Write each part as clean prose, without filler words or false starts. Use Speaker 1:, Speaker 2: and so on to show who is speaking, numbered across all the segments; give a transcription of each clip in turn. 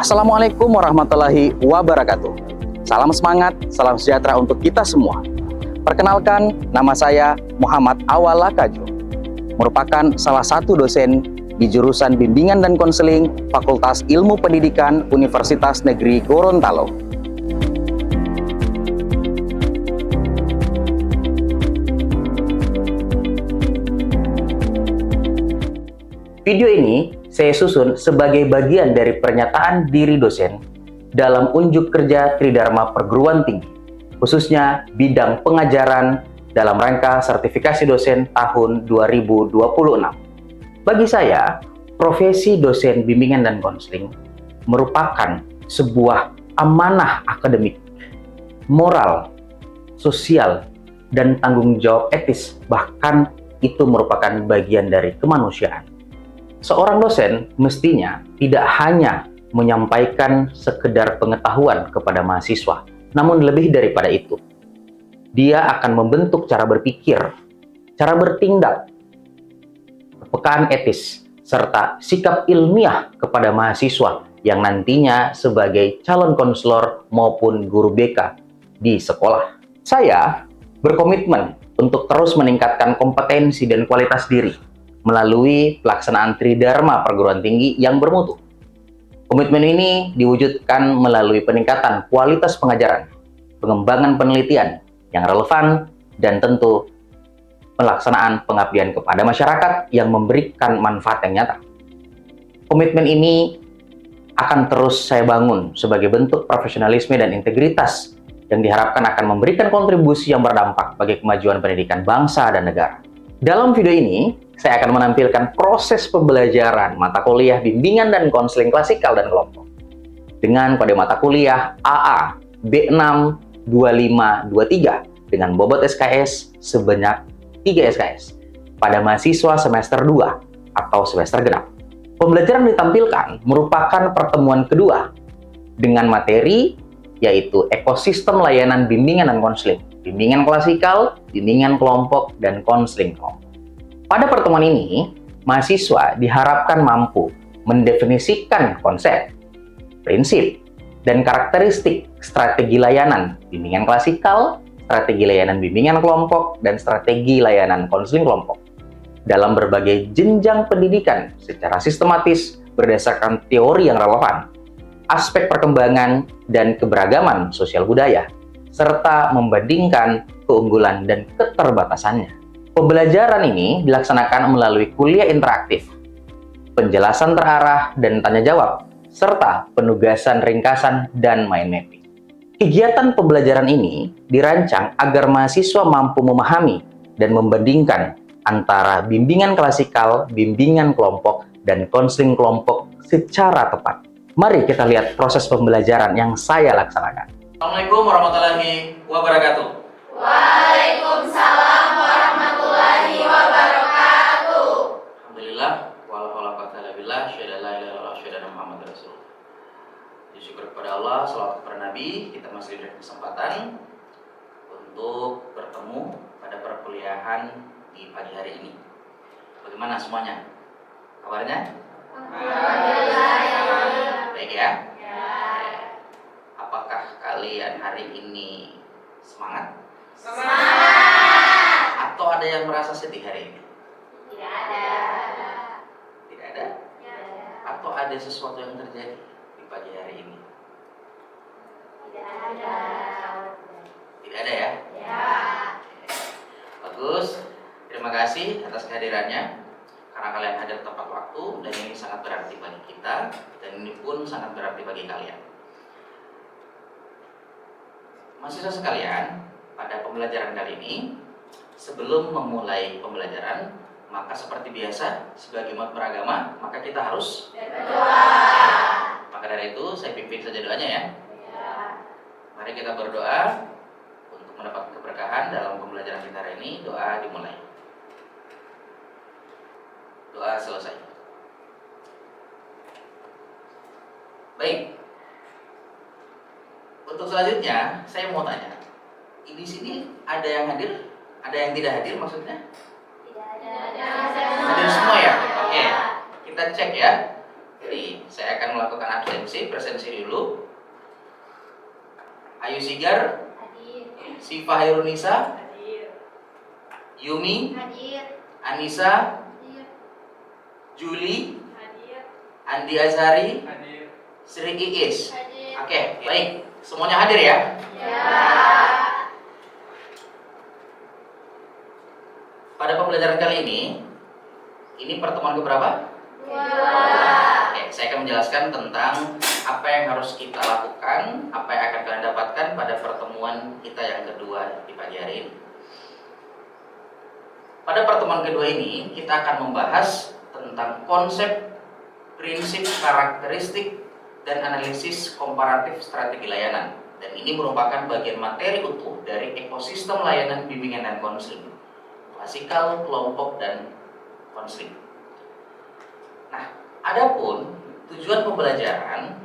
Speaker 1: Assalamualaikum warahmatullahi wabarakatuh. Salam semangat, salam sejahtera untuk kita semua. Perkenalkan, nama saya Muhammad Awal Lakajo, merupakan salah satu dosen di jurusan Bimbingan dan Konseling Fakultas Ilmu Pendidikan Universitas Negeri Gorontalo. Video ini saya susun sebagai bagian dari pernyataan diri dosen dalam unjuk kerja Tridharma Perguruan Tinggi, khususnya bidang pengajaran dalam rangka sertifikasi dosen tahun 2026. Bagi saya, profesi dosen bimbingan dan konseling merupakan sebuah amanah akademik, moral, sosial, dan tanggung jawab etis, bahkan itu merupakan bagian dari kemanusiaan. Seorang dosen mestinya tidak hanya menyampaikan sekedar pengetahuan kepada mahasiswa, namun lebih daripada itu. Dia akan membentuk cara berpikir, cara bertindak, kepekaan etis, serta sikap ilmiah kepada mahasiswa yang nantinya sebagai calon konselor maupun guru BK di sekolah. Saya berkomitmen untuk terus meningkatkan kompetensi dan kualitas diri melalui pelaksanaan Tridharma Perguruan Tinggi yang bermutu. Komitmen ini diwujudkan melalui peningkatan kualitas pengajaran, pengembangan penelitian yang relevan, dan tentu pelaksanaan pengabdian kepada masyarakat yang memberikan manfaat yang nyata. Komitmen ini akan terus saya bangun sebagai bentuk profesionalisme dan integritas yang diharapkan akan memberikan kontribusi yang berdampak bagi kemajuan pendidikan bangsa dan negara. Dalam video ini, saya akan menampilkan proses pembelajaran mata kuliah bimbingan dan konseling klasikal dan kelompok dengan kode mata kuliah AA B6 2523 dengan bobot SKS sebanyak 3 SKS pada mahasiswa semester 2 atau semester genap. Pembelajaran ditampilkan merupakan pertemuan kedua dengan materi yaitu ekosistem layanan bimbingan dan konseling, bimbingan klasikal, bimbingan kelompok, dan konseling kelompok. Pada pertemuan ini, mahasiswa diharapkan mampu mendefinisikan konsep, prinsip, dan karakteristik strategi layanan bimbingan klasikal, strategi layanan bimbingan kelompok, dan strategi layanan konseling kelompok dalam berbagai jenjang pendidikan secara sistematis berdasarkan teori yang relevan, aspek perkembangan dan keberagaman sosial budaya, serta membandingkan keunggulan dan keterbatasannya. Pembelajaran ini dilaksanakan melalui kuliah interaktif, penjelasan terarah dan tanya jawab, serta penugasan ringkasan dan mind mapping. Kegiatan pembelajaran ini dirancang agar mahasiswa mampu memahami dan membandingkan antara bimbingan klasikal, bimbingan kelompok, dan konseling kelompok secara tepat. Mari kita lihat proses pembelajaran yang saya laksanakan.
Speaker 2: Assalamualaikum warahmatullahi wabarakatuh.
Speaker 3: Waalaikumsalam warahmatullahi wabarakatuh.
Speaker 2: Alhamdulillah, wala quwwata illa billah, syahada la ilaha illallah, syahada Muhammad Rasulullah. Syukur kepada Allah, salawat kepada Nabi, kita masih diberi kesempatan untuk bertemu pada perkuliahan di pagi hari ini. Bagaimana semuanya? Kabarnya? Baik ya? Apakah kalian hari ini semangat?
Speaker 3: Semangat.
Speaker 2: Atau ada yang merasa sedih hari ini?
Speaker 3: Tidak ada.
Speaker 2: Tidak ada? Atau ada sesuatu yang terjadi di pagi hari ini?
Speaker 3: Tidak ada.
Speaker 2: Tidak ada ya?
Speaker 3: Ya.
Speaker 2: Bagus. Terima kasih atas kehadirannya. Karena kalian hadir tepat waktu dan ini sangat berarti bagi kita dan ini pun sangat berarti bagi kalian. Mahasiswa sekalian, pada pembelajaran kali ini, sebelum memulai pembelajaran, maka seperti biasa, sebagai umat beragama, maka kita harus
Speaker 3: Berdoa.
Speaker 2: Maka dari itu, saya pimpin saja doanya ya.
Speaker 3: Ya.
Speaker 2: Mari kita berdoa untuk mendapat keberkahan dalam pembelajaran kita hari ini. Doa dimulai. Doa selesai. Baik. Untuk selanjutnya, saya mau tanya. Di sini ada yang hadir? Ada yang tidak hadir maksudnya?
Speaker 3: Tidak ada.
Speaker 2: Hadir semua ya? Oke. Kita cek ya. Jadi, saya saya akan melakukan absensi, presensi dulu. Ayu Sigar,
Speaker 3: Hadir.
Speaker 2: Siva Hairunisa,
Speaker 3: Hadir.
Speaker 2: Yumi,
Speaker 3: Hadir.
Speaker 2: Anissa,
Speaker 3: Hadir.
Speaker 2: Juli,
Speaker 3: Hadir.
Speaker 2: Andi Azhari,
Speaker 4: Hadir.
Speaker 2: Sri Iis.
Speaker 3: Hadir.
Speaker 2: Oke, baik. Semuanya hadir ya?
Speaker 3: Ya.
Speaker 2: Pada pembelajaran kali ini pertemuan keberapa?
Speaker 3: Dua.
Speaker 2: Oke, saya akan menjelaskan tentang apa yang harus kita lakukan, apa yang akan kalian dapatkan pada pertemuan kita yang kedua di pagi hari ini. Pada pertemuan kedua ini, kita akan membahas tentang konsep, prinsip, karakteristik, dan analisis komparatif strategi layanan. Dan ini merupakan bagian materi utuh dari ekosistem layanan bimbingan dan konseling, klasikal, kelompok, dan konseling. Nah, adapun tujuan pembelajaran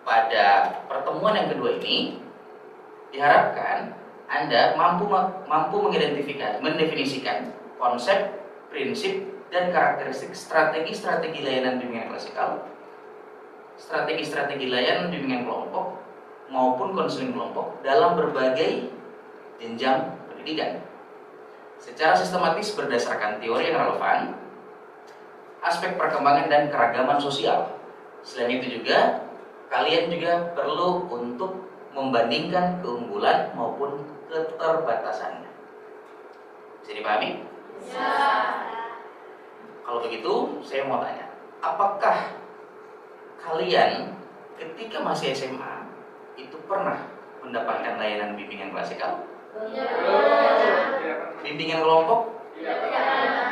Speaker 2: pada pertemuan yang kedua ini diharapkan Anda mampu mendefinisikan konsep, prinsip, dan karakteristik strategi layanan bimbingan klasikal, strategi layanan bimbingan kelompok maupun konseling kelompok dalam berbagai jenjang pendidikan secara sistematis berdasarkan teori yang relevan, aspek perkembangan dan keragaman sosial. Selain itu juga, kalian juga perlu untuk membandingkan keunggulan maupun keterbatasannya. Bisa dipahami?
Speaker 3: Ya.
Speaker 2: Kalau begitu, saya mau tanya, apakah kalian ketika masih SMA itu pernah mendapatkan layanan bimbingan klasikal,
Speaker 3: Ya.
Speaker 2: bimbingan kelompok,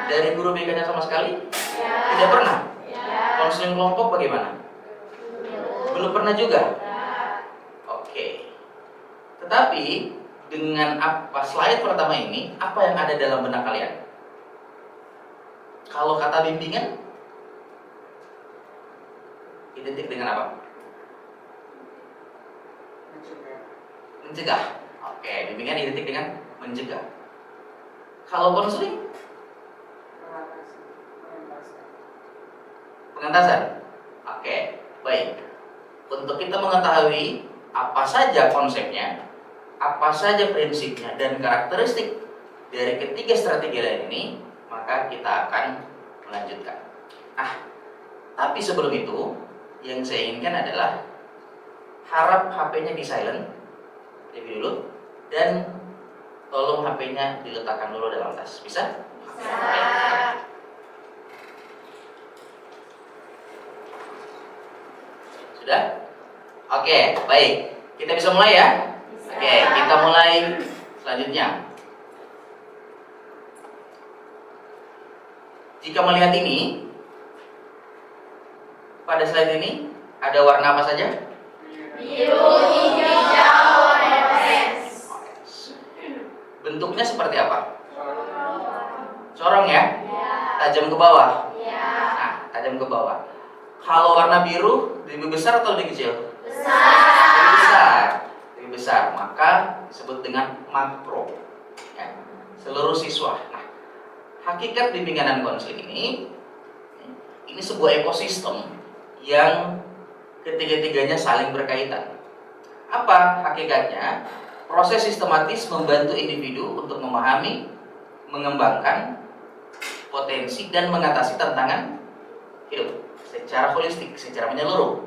Speaker 2: dari guru BK-nya sama sekali?
Speaker 3: Ya.
Speaker 2: Tidak pernah.
Speaker 3: Ya.
Speaker 2: Konseling kelompok bagaimana? Belum pernah juga.
Speaker 3: Ya.
Speaker 2: Oke. Tetapi dengan slide pertama ini, apa yang ada dalam benak kalian? Kalau kata bimbingan identik dengan apa? Mencegah. Oke, bimbingan identik dengan mencegah. Kalau konseling, pengentasan. Oke, baik. Untuk kita mengetahui apa saja konsepnya, apa saja prinsipnya, dan karakteristik dari ketiga strategi lain ini, maka kita akan melanjutkan. Nah, tapi sebelum itu, yang saya inginkan adalah harap HP-nya di silent lebih dulu, dan tolong HP-nya diletakkan dulu dalam tas. Bisa?
Speaker 3: Bisa.
Speaker 2: Sudah? Oke, baik. Kita bisa mulai ya? Oke, kita mulai selanjutnya. Jika melihat ini, pada slide ini ada warna apa saja?
Speaker 3: Biru, hijau, orange.
Speaker 2: Bentuknya seperti apa? Corong ya?
Speaker 3: Ya.
Speaker 2: Tajam ke bawah.
Speaker 3: Ya.
Speaker 2: Nah, tajam ke bawah. Kalau warna biru lebih besar atau lebih kecil?
Speaker 3: Besar.
Speaker 2: Lebih besar. Lebih besar, maka disebut dengan makro. Ya, seluruh siswa. Nah, hakikat bimbingan dan konseling ini sebuah ekosistem yang ketiga-tiganya saling berkaitan. Apa hakikatnya? Proses sistematis membantu individu untuk memahami, mengembangkan potensi dan mengatasi tantangan hidup secara holistik, secara menyeluruh.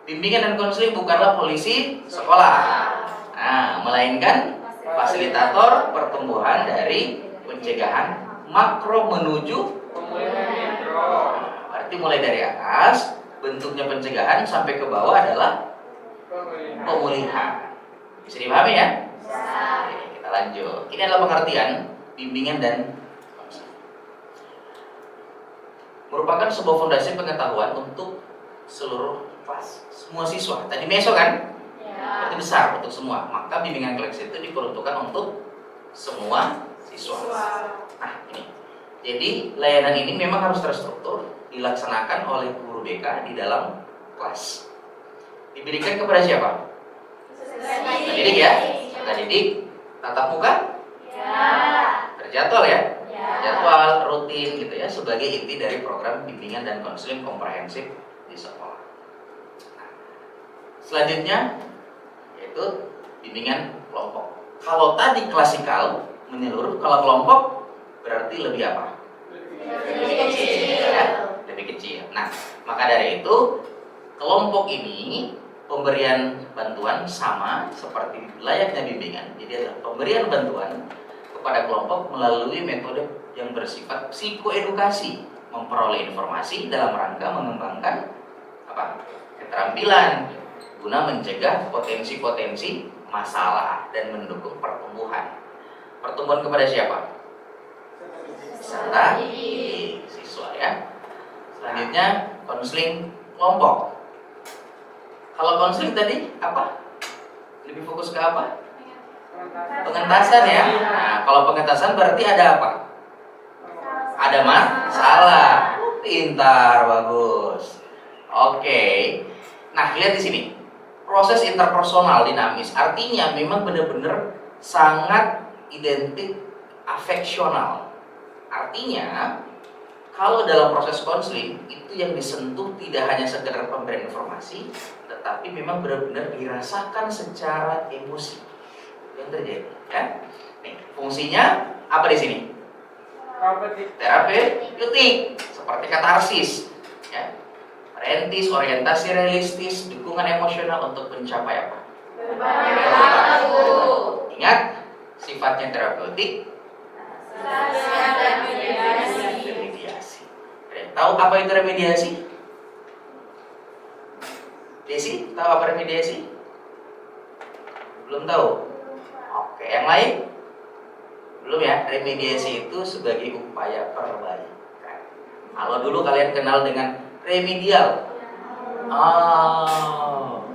Speaker 2: Bimbingan dan konseling bukanlah polisi sekolah, melainkan fasilitator pertumbuhan dari pencegahan makro menuju
Speaker 4: Pemulihan mikro.
Speaker 2: berarti mulai dari atas, bentuknya pencegahan sampai ke bawah adalah pemulihan. Bisa dipahami ya?
Speaker 3: Bisa.
Speaker 2: Oke, kita lanjut. Ini adalah pengertian bimbingan dan konseling. Merupakan sebuah fondasi pengetahuan untuk seluruh kelas, semua siswa. Tadi meso kan?
Speaker 3: Ya.
Speaker 2: Berarti besar untuk semua. Maka bimbingan kelas itu diperuntukkan untuk semua siswa. Nah, ini. Jadi layanan ini memang harus terstruktur, dilaksanakan oleh guru BK di dalam kelas. Diberikan kepada siapa? Peserta didik ya. Peserta didik tatap muka,
Speaker 3: Ya.
Speaker 2: terjadwal ya.
Speaker 3: Ya.
Speaker 2: Jadwal rutin gitu ya, sebagai inti dari program bimbingan dan konseling komprehensif di di sekolah. Nah, selanjutnya yaitu bimbingan kelompok. Kalau tadi klasikal menyeluruh, kalau kelompok berarti lebih apa? Lebih kecil, ya? Lebih kecil. Nah, maka dari itu kelompok ini pemberian bantuan sama seperti layaknya bimbingan. Jadi adalah pemberian bantuan kepada kelompok melalui metode yang bersifat psikoedukasi, memperoleh informasi dalam rangka mengembangkan apa? Keterampilan guna mencegah potensi-potensi masalah dan mendukung pertumbuhan. Pertumbuhan kepada siapa? Peserta siswa, ya. Selanjutnya konseling kelompok. Kalau konseling tadi apa? Lebih fokus ke apa? Pengentasan, ya. Nah, kalau pengentasan berarti ada apa? Ada masalah. Pintar, bagus. Oke. Nah, lihat di sini. Proses interpersonal dinamis. Artinya memang benar-benar sangat identik afeksional. Artinya kalau dalam proses konseling itu yang disentuh tidak hanya sekedar pemberian informasi, tetapi memang benar-benar dirasakan secara emosi yang terjadi, ya. Nih, fungsinya apa di sini? Terapeutik, seperti katarsis, ya. Rentis, orientasi realistis, dukungan emosional untuk mencapai apa? Ingat, sifatnya terapeutik. Remediasi. Tahu apa itu remediasi? Desi, tahu apa remediasi? Belum tahu? Oke, yang lain? Belum, ya? Remediasi itu sebagai upaya perbaikan. Kalau dulu kalian kenal dengan remedial. Oh.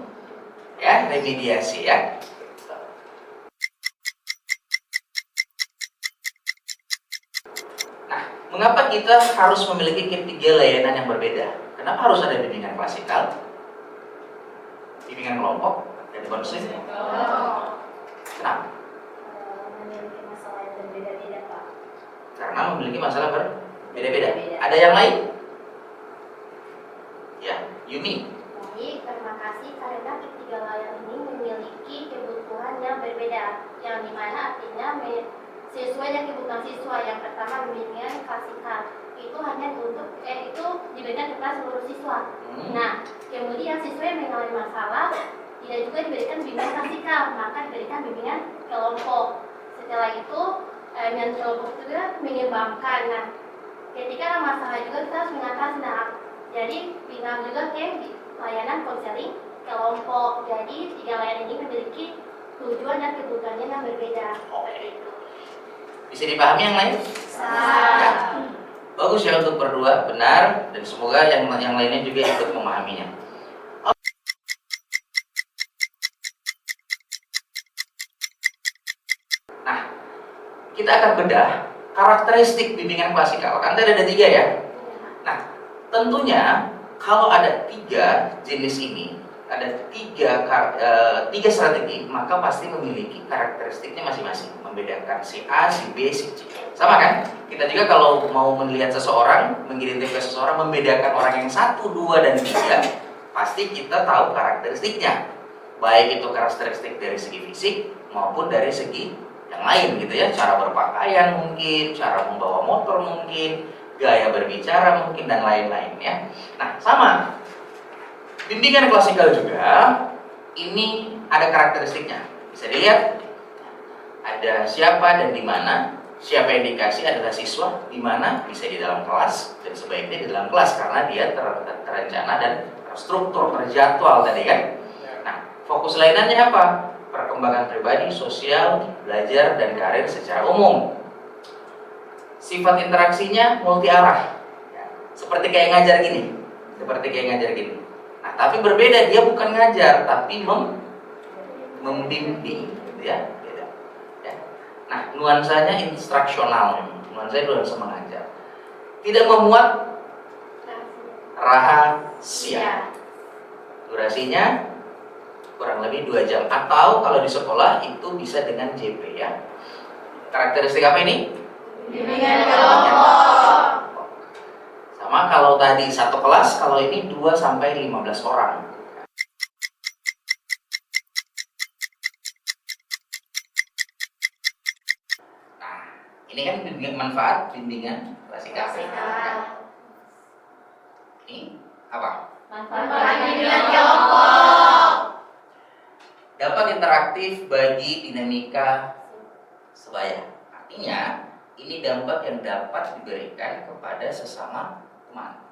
Speaker 2: Ya, remediasi, ya. Nah, mengapa kita harus memiliki ketiga layanan yang berbeda? Kenapa harus ada bimbingan klasikal, bimbingan kelompok, dan konseling? Kenapa?
Speaker 3: Memiliki masalah yang berbeda-beda, Pak.
Speaker 2: Karena memiliki masalah berbeda-beda. Ada yang lain? Ya, Yumi.
Speaker 3: Baik, terima kasih karena ketiga layanan ini memiliki kebutuhan yang berbeda, yang dimana artinya sesuai dengan kebutuhan siswa. Yang pertama bimbingan klasikal itu hanya itu diberikan kepada seluruh siswa. Nah, kemudian siswa yang mengalami masalah tidak juga diberikan bimbingan klasikal, maka diberikan bimbingan kelompok. Setelah itu bimbingan kelompok itu juga mengembangkan. Nah, ketika ada masalah juga kita harus mengatasi. Nah, jadi bimbingan juga ke layanan konseling kelompok. Jadi tiga layanan ini memiliki tujuan dan kebutuhannya yang berbeda.
Speaker 2: Bisa dipahami yang lain? Ya. Bagus ya untuk berdua, benar, dan semoga yang lainnya juga ikut memahaminya. Nah, kita akan bedah karakteristik bimbingan klasikal. Kan tadi ada 3, ya. Nah, tentunya kalau ada 3 jenis ini, ada 3 strategi, maka pasti memiliki karakteristiknya masing-masing, membedakan si A, si B, si C. Sama kan? Kita juga kalau mau melihat seseorang, mengidentifikasi seseorang, membedakan orang yang 1, 2, dan 3, pasti kita tahu karakteristiknya. Baik itu karakteristik dari segi fisik maupun dari segi yang lain gitu, ya. Cara berpakaian mungkin, cara membawa motor mungkin, gaya berbicara mungkin, dan lain-lain, ya. Nah, sama. Bimbingan klasikal juga ini ada karakteristiknya. Bisa dilihat ada siapa dan di mana. Siapa yang dikasih adalah siswa, di mana bisa di dalam kelas, dan sebaiknya di dalam kelas karena dia terencana dan terstruktur, terjadwal tadi, kan. Nah, fokus lainannya apa? Perkembangan pribadi, sosial, belajar, dan karir secara umum. Sifat interaksinya multi arah, ya. Seperti kayak ngajar gini. Nah, tapi berbeda, dia bukan ngajar tapi membimbing, gitu, ya. Beda. Ya. Nah, nuansanya instruksional, nuansa mengajar. Tidak memuat rahasia. Durasinya kurang lebih 2 jam, atau kalau di sekolah itu bisa dengan JP, ya. Karakteristik apa ini?
Speaker 3: Bimbingan kelompok.
Speaker 2: Sama kalau tadi tadi satu kelas, kalau ini 2 sampai 15 orang. Nah, ini kan manfaat bimbingan klasikal. Ini apa?
Speaker 3: Manfaat bimbingan kelompok.
Speaker 2: Dapat interaktif bagi dinamika sebaya. Artinya, ini dampak yang dapat diberikan kepada sesama teman.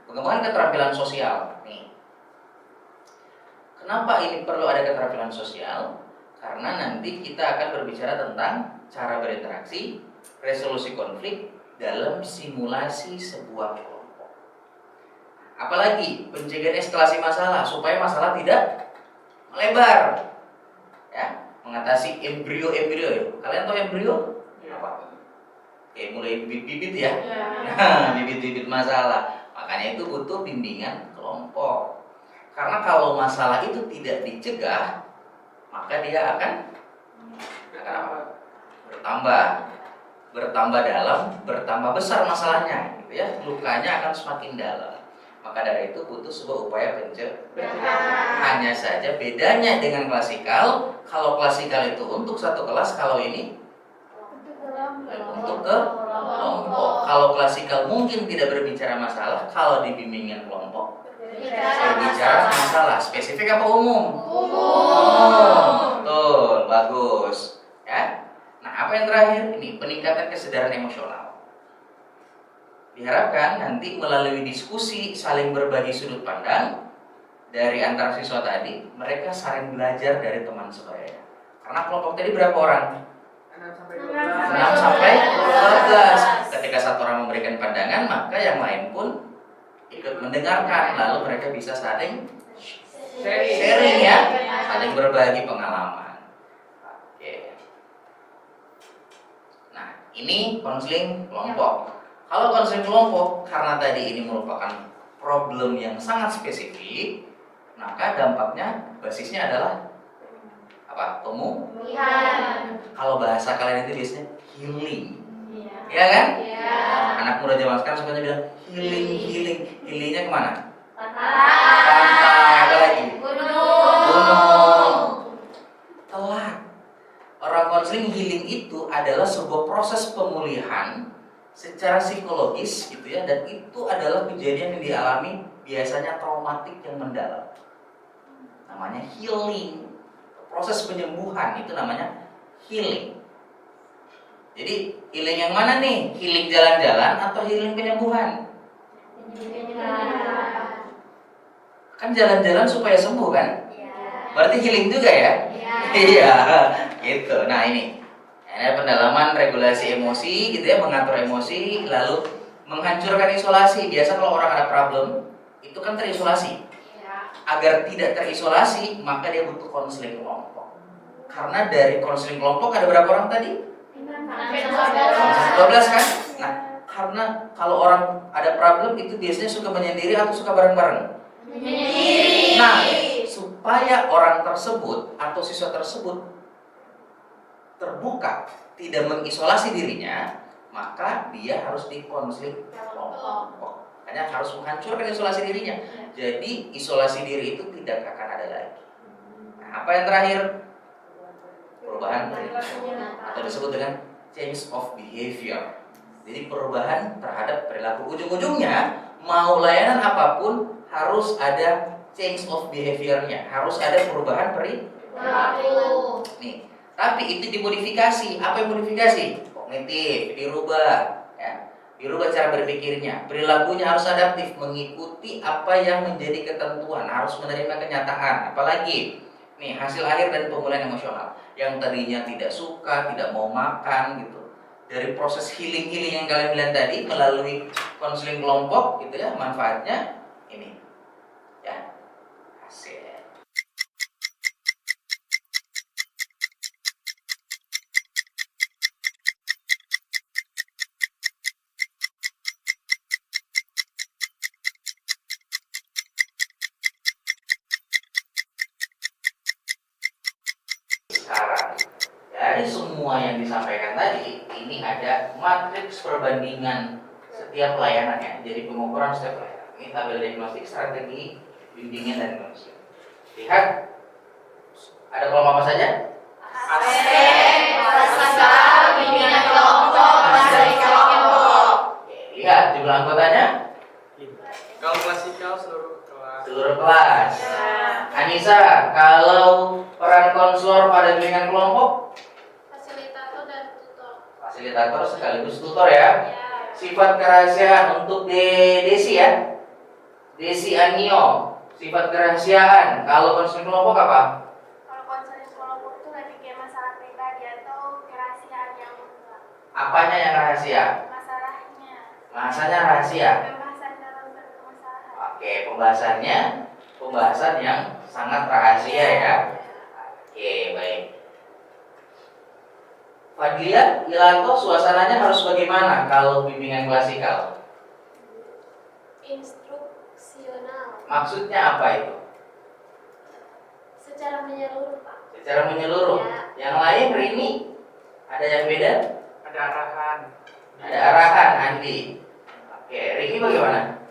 Speaker 2: Pengembangan keterampilan sosial. Nih. Kenapa ini perlu ada keterampilan sosial? Karena nanti kita akan berbicara tentang cara berinteraksi, resolusi konflik dalam simulasi sebuah kelompok. Apalagi pencegahan eskalasi masalah supaya masalah tidak melebar. Ya, mengatasi embrio. Kalian tahu embrio? Apa? Kayak mulai bibit-bibit ya. Bibit-bibit masalah. Makanya itu butuh bimbingan kelompok. Karena kalau masalah itu tidak dicegah, maka dia akan apa? Bertambah dalam, bertambah besar masalahnya, gitu ya. Lukanya akan semakin dalam. Maka dari itu butuh sebuah upaya pencegahan. Hanya saja bedanya dengan klasikal, kalau klasikal itu untuk satu kelas, kalau ini untuk ke kelompok. Kalau klasikal mungkin tidak berbicara masalah, kalau di bimbingan kelompok berbicara masalah. Spesifik apa umum? Umum. Betul, bagus. Ya. Nah, apa yang terakhir? Ini peningkatan kesadaran emosional. Diharapkan nanti melalui diskusi saling berbagi sudut pandang dari antara siswa tadi, mereka saling belajar dari teman sebaya. Karena kelompok tadi berapa orang? 6 sampai 12. Ketika satu orang memberikan pandangan, maka yang lain pun ikut mendengarkan, lalu mereka bisa saling sharing ya, saling berbagi pengalaman. Oke. Nah, ini konseling kelompok. Kalau konseling kelompok, karena tadi ini merupakan problem yang sangat spesifik, maka dampaknya basisnya adalah apa? Pemulihan. Kalau bahasa kalian itu biasanya healing. Iya kan?
Speaker 3: Iya.
Speaker 2: Anak muda zaman sekarang sukanya bilang healing. Healingnya kemana?
Speaker 3: Pantai.
Speaker 2: Apa lagi? Gunung. Telat. Orang konseling healing itu adalah sebuah proses pemulihan secara psikologis gitu ya, dan itu adalah kejadian yang dialami biasanya traumatik yang mendalam. Namanya healing. Proses penyembuhan itu namanya healing. Jadi healing yang mana nih? Healing jalan-jalan atau healing penyembuhan? Kan jalan-jalan supaya sembuh kan? Berarti healing juga ya? Iya, gitu. Nah ini pendalaman regulasi emosi gitu ya, mengatur emosi, lalu menghancurkan isolasi. Biasa kalau orang ada problem, itu kan terisolasi. Agar tidak terisolasi, maka dia butuh konseling kelompok. Karena dari konseling kelompok ada berapa orang tadi? 12 kan? Nah, karena kalau orang ada problem itu biasanya suka menyendiri atau suka bareng-bareng? Menyendiri. Nah, supaya orang tersebut atau siswa tersebut terbuka, tidak mengisolasi dirinya, maka dia harus dikonseling kelompok. Hanya harus menghancurkan isolasi dirinya. Jadi isolasi diri itu tidak akan ada lagi. Nah, apa yang terakhir? Perubahan atau disebut dengan change of behavior. Jadi perubahan terhadap perilaku. Ujung-ujungnya mau layanan apapun harus ada change of behaviornya, harus ada perubahan perilaku. Nih, tapi itu dimodifikasi. Apa yang modifikasi? Kognitif, dirubah. Ya. Dirubah cara berpikirnya, perilakunya harus adaptif, mengikuti apa yang menjadi ketentuan, harus menerima kenyataan. Apalagi nih hasil akhir dan pemulihan emosional. Yang tadinya tidak suka, tidak mau makan gitu. Dari proses healing yang kalian bilang tadi melalui konseling kelompok gitu ya, manfaatnya ini. Ya. Hasil. Sekarang dari semua yang disampaikan tadi, ini ada matriks perbandingan setiap layanannya. Jadi pengukuran setiap layanan. Ini tabel diagnostik strategi bimbingan dan manusia. Lihat, ada kolom apa saja?
Speaker 3: Aspek, klasikal, bimbingan kelompok, materi kelompok.
Speaker 2: Oke, lihat jumlah anggotanya.
Speaker 4: Kalau klasikal seluruh kelas.
Speaker 2: Seluruh kelas. Anissa, kalau peran konselor pada bimbingan kelompok?
Speaker 3: Fasilitator dan tutor.
Speaker 2: Fasilitator sekaligus tutor ya.
Speaker 3: Ya.
Speaker 2: Sifat kerahasiaan untuk Desi ya. Desi Anio, sifat kerahasiaan. Kalau konseling kelompok apa?
Speaker 3: Kalau konseling kelompok itu lebih ke masalah pribadi atau kerahasiaan yang mutlak.
Speaker 2: Apanya yang rahasia?
Speaker 3: Masalahnya.
Speaker 2: Bahasanya rahasia.
Speaker 3: Pembahasan dalam permasalahan.
Speaker 2: Oke, pembahasan yang sangat rahasia ya. Oke, baik. Fadlia, Ilanto, suasananya harus bagaimana kalau bimbingan klasikal?
Speaker 3: Instruksional.
Speaker 2: Maksudnya apa itu?
Speaker 3: Secara menyeluruh, Pak.
Speaker 2: Secara menyeluruh.
Speaker 3: Ya.
Speaker 2: Yang lain, Rini, ada yang beda?
Speaker 4: Ada arahan.
Speaker 2: Ada arahan, Andi. Oke, Riki bagaimana?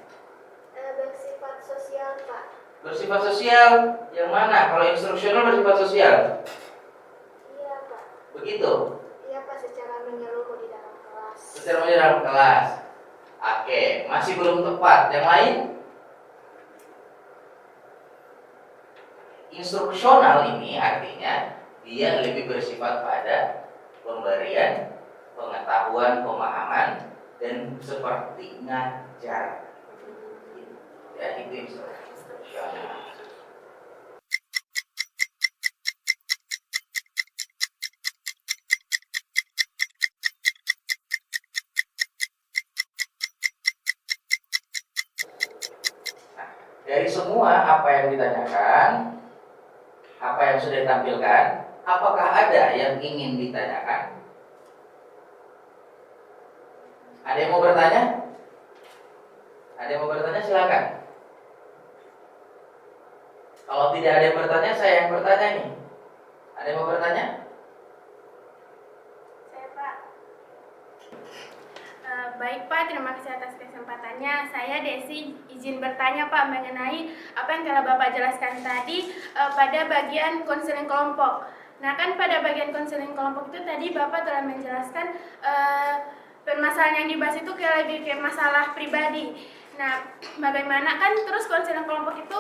Speaker 3: Bersifat sosial, Pak.
Speaker 2: Bersifat sosial, yang mana? Kalau instruksional bersifat sosial?
Speaker 3: Iya, Pak.
Speaker 2: Begitu?
Speaker 3: Iya, Pak, secara menyeluruh di dalam kelas.
Speaker 2: Secara menyeluruh dalam kelas. Oke, masih belum tepat. Yang lain? Instruksional ini artinya dia lebih bersifat pada pemberian pengetahuan, pemahaman, dan seperti ngajar. Ya, itu instruksional. Nah, dari semua apa yang ditanyakan, apa yang sudah ditampilkan, apakah ada yang ingin ditanyakan? Ada yang mau bertanya? Ada yang mau bertanya, silakan. Kalau tidak ada yang bertanya, saya yang bertanya nih. Ada yang mau bertanya?
Speaker 3: Saya, Pak. Baik, Pak, terima kasih atas kesempatannya. Saya Desi izin bertanya, Pak, mengenai apa yang telah Bapak jelaskan tadi pada bagian konseling kelompok. Nah, kan pada bagian konseling kelompok itu tadi Bapak telah menjelaskan permasalahan yang dibahas itu lebih ke masalah pribadi. Nah, bagaimana kan terus konseling kelompok itu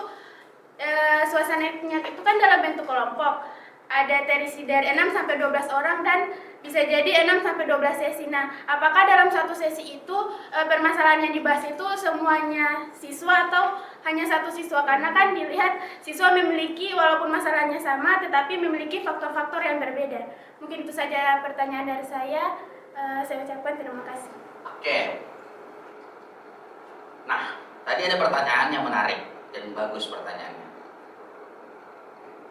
Speaker 3: suasananya itu kan dalam bentuk kelompok. Ada terisi dari 6 sampai 12 orang dan bisa jadi 6 sampai 12 sesi. Nah, apakah dalam satu sesi itu permasalahan yang dibahas itu semuanya siswa atau hanya satu siswa? Karena kan dilihat siswa memiliki walaupun masalahnya sama tetapi memiliki faktor-faktor yang berbeda. Mungkin itu saja pertanyaan dari saya. Saya ucapkan terima kasih.
Speaker 2: Oke. Nah, tadi ada pertanyaan yang menarik dan bagus pertanyaannya.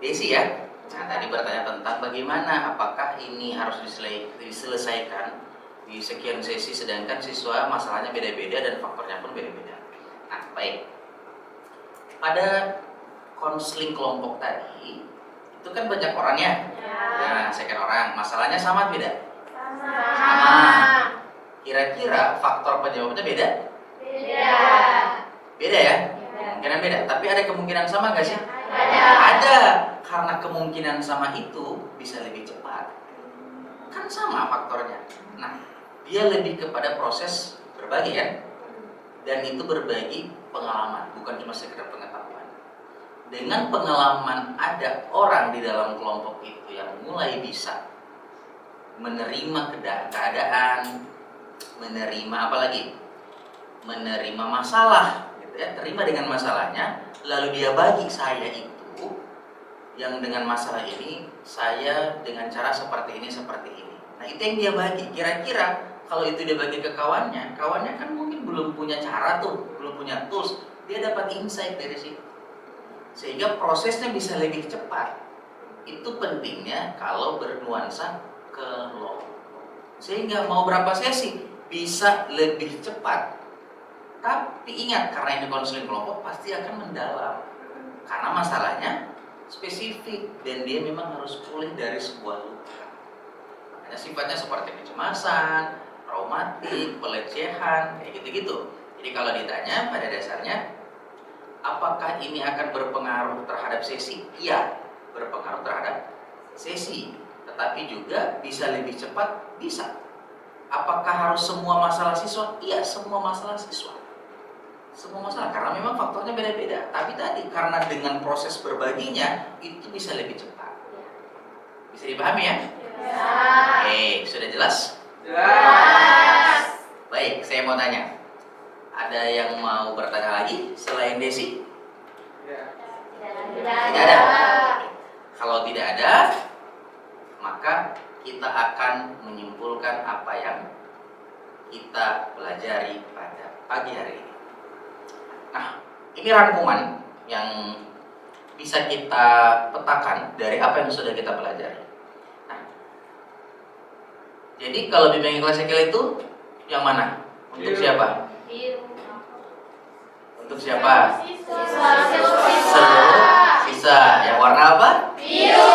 Speaker 2: Desi ya. Nah, tadi bertanya tentang bagaimana apakah ini harus diselesaikan di sekian sesi sedangkan siswa masalahnya beda-beda dan faktornya pun beda-beda. Nah, baik. Pada konseling kelompok tadi itu kan banyak orangnya. Nah, sekian orang, masalahnya sama tidak? Sama. Kira-kira faktor penyebabnya beda?
Speaker 3: Beda.
Speaker 2: Beda ya? Kemungkinan beda, tapi ada kemungkinan sama nggak sih?
Speaker 3: Ada.
Speaker 2: Karena kemungkinan sama itu bisa lebih cepat. Kan sama faktornya. Nah, dia lebih kepada proses berbagi kan? Dan itu berbagi pengalaman, bukan cuma sekedar pengetahuan. Dengan pengalaman ada orang di dalam kelompok itu yang mulai bisa menerima keadaan, menerima apa lagi? Menerima masalah, gitu ya. Terima dengan masalahnya, lalu dia bagi saya itu yang dengan masalah ini, saya dengan cara seperti ini. Nah, itu yang dia bagi. Kira-kira kalau itu dia bagi ke kawannya kan mungkin belum punya cara tuh, belum punya tools. Dia dapat insight dari situ. Sehingga prosesnya bisa lebih cepat. Itu pentingnya kalau bernuansa kelompok. Sehingga mau berapa sesi bisa lebih cepat. Tapi ingat, karena ini konseling kelompok pasti akan mendalam. Karena masalahnya spesifik dan dia memang harus pulih dari sebuah luka. Makanya sifatnya seperti kecemasan, traumatik, pelecehan, kayak gitu-gitu. Jadi kalau ditanya pada dasarnya, apakah ini akan berpengaruh terhadap sesi? Iya, berpengaruh terhadap sesi. Tetapi juga bisa lebih cepat? Bisa. Apakah harus semua masalah siswa? Iya, semua masalah siswa. Semua masalah, karena memang faktornya beda-beda. Tapi tadi, karena dengan proses berbaginya, itu bisa lebih cepat. Bisa dipahami ya?
Speaker 3: Ya.
Speaker 2: Sudah jelas?
Speaker 3: Jelas.
Speaker 2: Baik, saya mau tanya. Ada yang mau bertanya lagi selain Desi?
Speaker 3: Tidak
Speaker 2: Tidak ada. Kalau tidak ada, maka kita akan menyimpulkan apa yang kita pelajari pada pagi hari ini. Nah, ini rangkuman yang bisa kita petakan dari apa yang sudah kita pelajari. Nah, jadi kalau bimbingan klasikal itu yang mana? Untuk siapa? Untuk siapa? Seluruh siswa. Yang warna apa?
Speaker 3: Biru.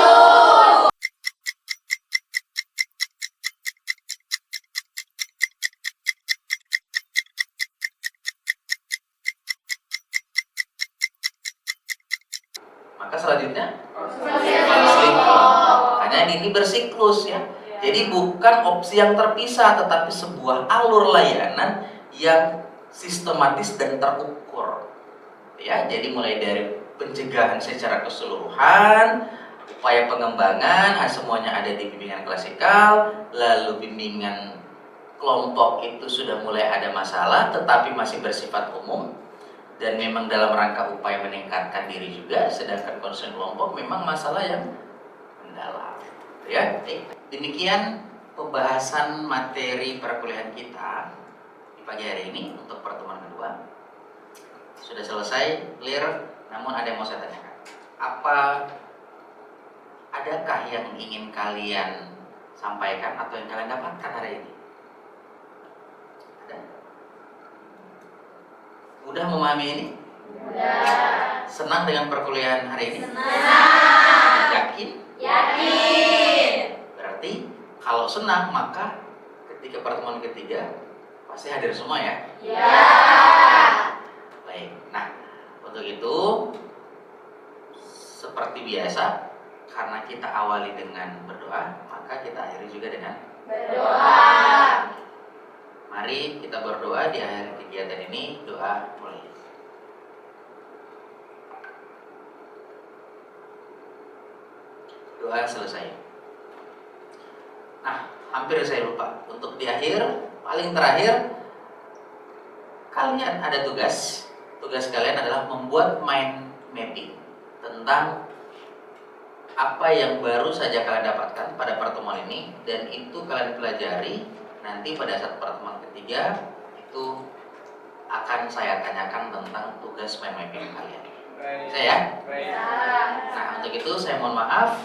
Speaker 2: Maka selanjutnya
Speaker 3: Konseling.
Speaker 2: makanya ini bersiklus ya. Jadi bukan opsi yang terpisah, tetapi sebuah alur layanan yang sistematis dan terukur. Ya, jadi mulai dari pencegahan secara keseluruhan, upaya pengembangan, semuanya ada di bimbingan klasikal, lalu bimbingan kelompok itu sudah mulai ada masalah, tetapi masih bersifat umum. Dan memang dalam rangka upaya meningkatkan diri juga, sedangkan konsen kelompok memang masalah yang mendalam. Ya, demikian pembahasan materi perkuliahan kita di pagi hari ini untuk pertemuan kedua. Sudah selesai, clear, namun ada yang mau saya tanyakan. Adakah yang ingin kalian sampaikan atau yang kalian dapatkan hari ini? Ada? Mudah memahami ini?
Speaker 3: Mudah.
Speaker 2: Senang dengan perkuliahan hari ini?
Speaker 3: Senang.
Speaker 2: Yakin?
Speaker 3: Yakin.
Speaker 2: Berarti kalau senang, maka ketika pertemuan ketiga pasti hadir semua ya?
Speaker 3: Ya.
Speaker 2: Baik, nah untuk itu seperti biasa, karena kita awali dengan berdoa, maka kita akhiri juga dengan
Speaker 3: Berdoa.
Speaker 2: mari kita berdoa di akhir kegiatan ini. Doa mulai. Doa selesai. Nah, hampir saya lupa. Untuk di akhir, paling terakhir, kalian ada tugas. Tugas kalian adalah membuat mind mapping tentang apa yang baru saja kalian dapatkan pada pertemuan ini, dan itu kalian pelajari nanti pada saat pertemuan ketiga. Itu akan saya tanyakan tentang tugas mind mapping kalian. Bisa ya? Nah, untuk itu saya mohon maaf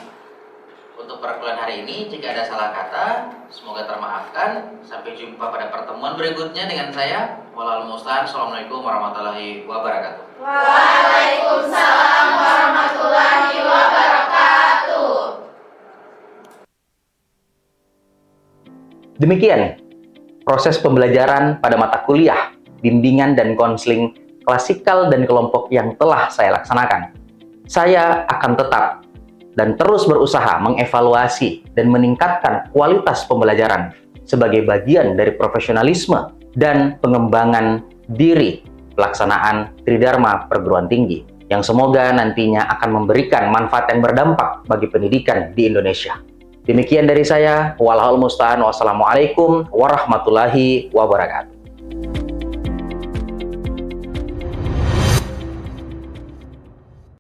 Speaker 2: untuk perkuliahan hari ini jika ada salah kata, semoga termaafkan. Sampai jumpa pada pertemuan berikutnya dengan saya. Wallahul musta'an. Assalamualaikum warahmatullahi wabarakatuh.
Speaker 3: Waalaikumsalam warahmatullahi wabarakatuh.
Speaker 1: Demikian proses pembelajaran pada mata kuliah, bimbingan dan konseling klasikal dan kelompok yang telah saya laksanakan. Saya akan tetap dan terus berusaha mengevaluasi dan meningkatkan kualitas pembelajaran sebagai bagian dari profesionalisme dan pengembangan diri pelaksanaan Tridharma Perguruan Tinggi yang semoga nantinya akan memberikan manfaat yang berdampak bagi pendidikan di Indonesia. Demikian dari saya, wallahul musta'an, wassalamualaikum warahmatullahi wabarakatuh.